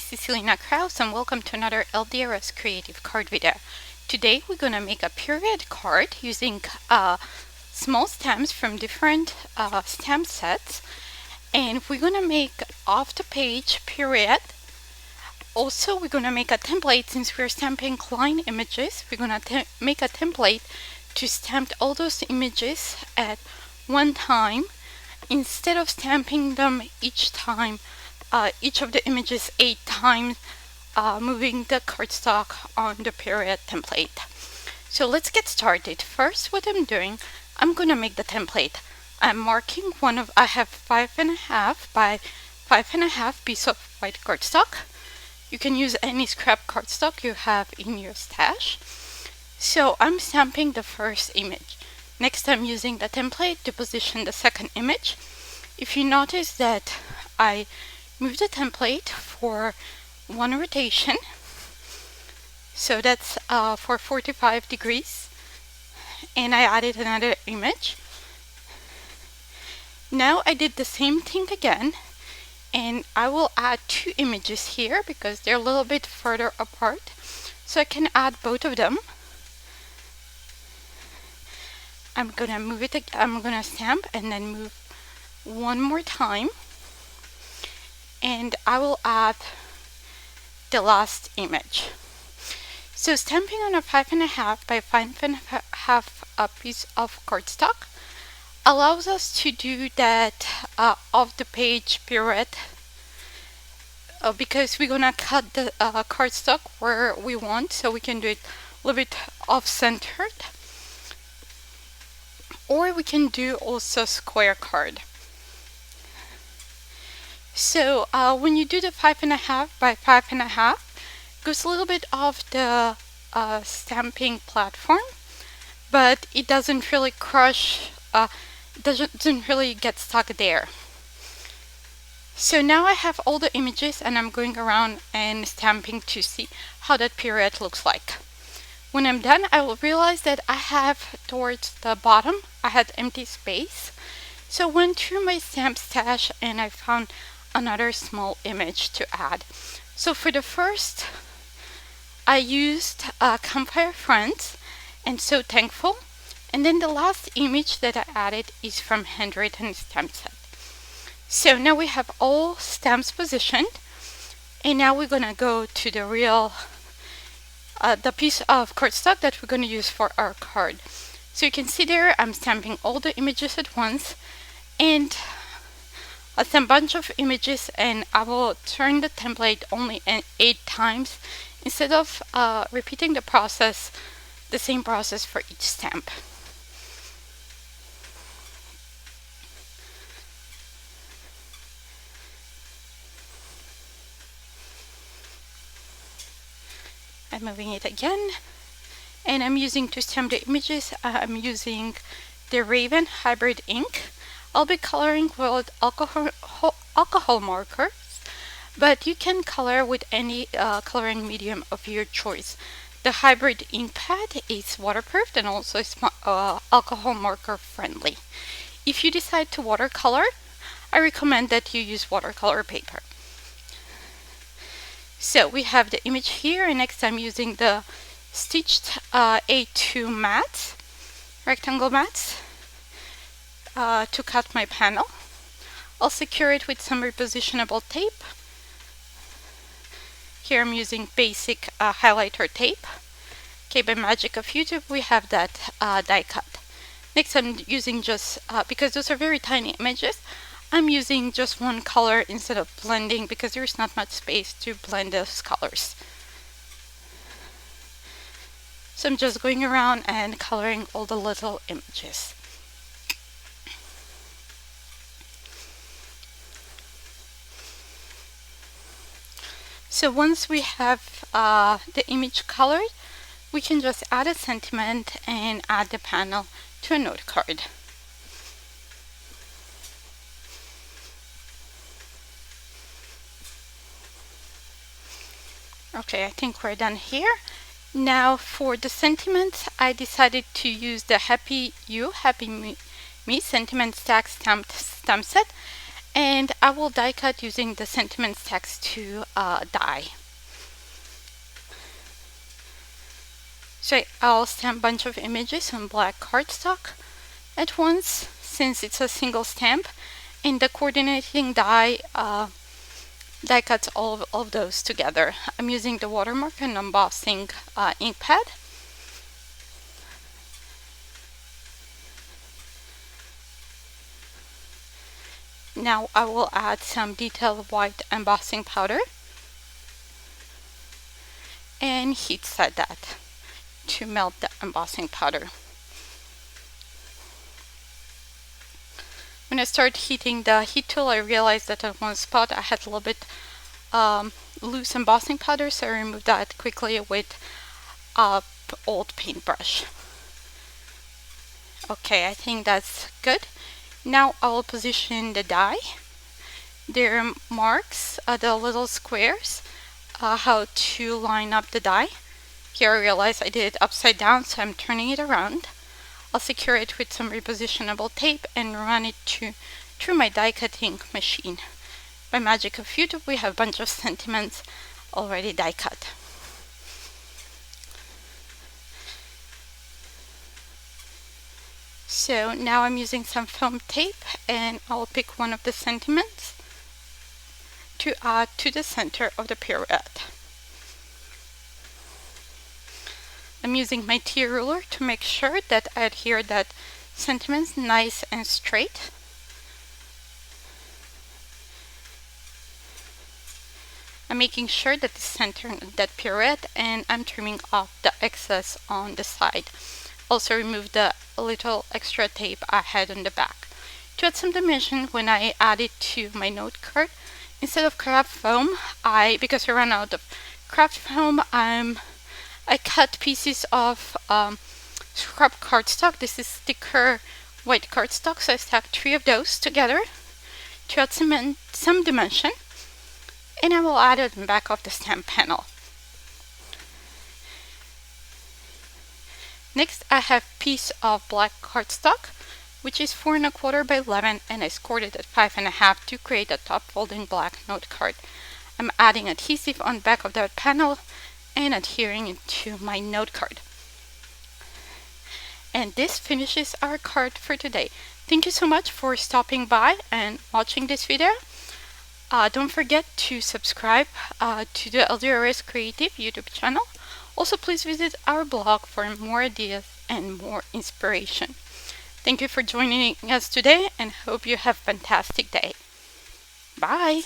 this is Ilina and welcome to another LDRS creative card video. Today we're going to make a Pirouette card using small stamps from different stamp sets, and we're going to make off the page Pirouette. Also, we're going to make a template. Since we're stamping line images, we're going to make a template to stamp all those images at one time instead of stamping them each time, each of the images 8 times, moving the cardstock on the Pirouette template. So let's get started. First, what I'm doing, I'm going to make the template. I'm marking I have 5.5 by 5.5 piece of white cardstock. You can use any scrap cardstock you have in your stash. So I'm stamping the first image. Next, I'm using the template to position the second image. If you notice that I move the template for one rotation, so that's for 45 degrees, and I added another image. Now I did the same thing again, and I will add 2 images here because they're a little bit further apart, so I can add both of them. I'm gonna move it. I'm gonna stamp and then move one more time, and I will add the last image. So stamping on a 5.5 by 5.5 piece of cardstock allows us to do that off the page pirouette, because we're gonna cut the cardstock where we want, so we can do it a little bit off-centered, or we can do also square card. So when you do the 5.5 by 5.5, it goes a little bit off the stamping platform, but it doesn't really crush, doesn't really get stuck there. So now I have all the images, and I'm going around and stamping to see how that pirouette looks like. When I'm done, I will realize that I have towards the bottom, I had empty space. So I went through my stamp stash and I found another small image to add. So for the first, I used Campfire Friends and So Thankful. And then the last image that I added is from Handwritten stamp set. So now we have all stamps positioned, and now we're gonna go to the real the piece of cardstock that we're going to use for our card. So you can see there I'm stamping all the images at once, and I stamp a bunch of images, and I will turn the template only 8 times instead of repeating the same process for each stamp. I'm moving it again, and I'm using to stamp the images, I'm using the Raven Hybrid ink. I'll be coloring with alcohol markers, but you can color with any coloring medium of your choice. The hybrid ink pad is waterproof and also is alcohol marker friendly. If you decide to watercolor, I recommend that you use watercolor paper. So we have the image here, and next I'm using the stitched A2 mats, rectangle mats, to cut my panel. I'll secure it with some repositionable tape. Here I'm using basic highlighter tape. Okay, by magic of YouTube, we have that die cut. Next I'm using just, because those are very tiny images, I'm using just one color instead of blending because there's not much space to blend those colors. So I'm just going around and coloring all the little images. So once we have the image colored, we can just add a sentiment and add the panel to a note card. Okay, I think we're done here. Now for the sentiments, I decided to use the Happy You, Happy Me sentiment stack stamp set, And I will die cut using the sentiments text to die. So I'll stamp a bunch of images on black cardstock at once, since it's a single stamp, and the coordinating die cuts all of those together. I'm using the Watermark and embossing ink pad. Now I will add some detailed white embossing powder and heat set that to melt the embossing powder. When I started heating the heat tool, I realized that at one spot I had a little bit loose embossing powder, so I removed that quickly with an old paintbrush. Okay, I think that's good. Now I will position the die. There are marks, the little squares, how to line up the die. Here I realize I did it upside down, so I'm turning it around. I'll secure it with some repositionable tape and run it through my die cutting machine. By magic of YouTube, we have a bunch of sentiments already die cut. So now I'm using some foam tape, and I'll pick one of the sentiments to add to the center of the pirouette. I'm using my T ruler to make sure that I adhere that sentiment nice and straight. I'm making sure that the center that pirouette, and I'm trimming off the excess on the side. Also remove the little extra tape I had on the back. To add some dimension, when I add it to my note card, instead of craft foam, because I ran out of craft foam, I cut pieces of scrap cardstock. This is thicker white cardstock, so I stacked 3 of those together to add some dimension, and I will add it on the back of the stamp panel. Next, I have a piece of black cardstock, which is 4 1/4 by 11, and I scored it at 5 1/2 to create a top folding black note card. I'm adding adhesive on the back of that panel and adhering it to my note card. And this finishes our card for today. Thank you so much for stopping by and watching this video. Don't forget to subscribe to the LDRS Creative YouTube channel. Also, please visit our blog for more ideas and more inspiration. Thank you for joining us today, and hope you have a fantastic day. Bye!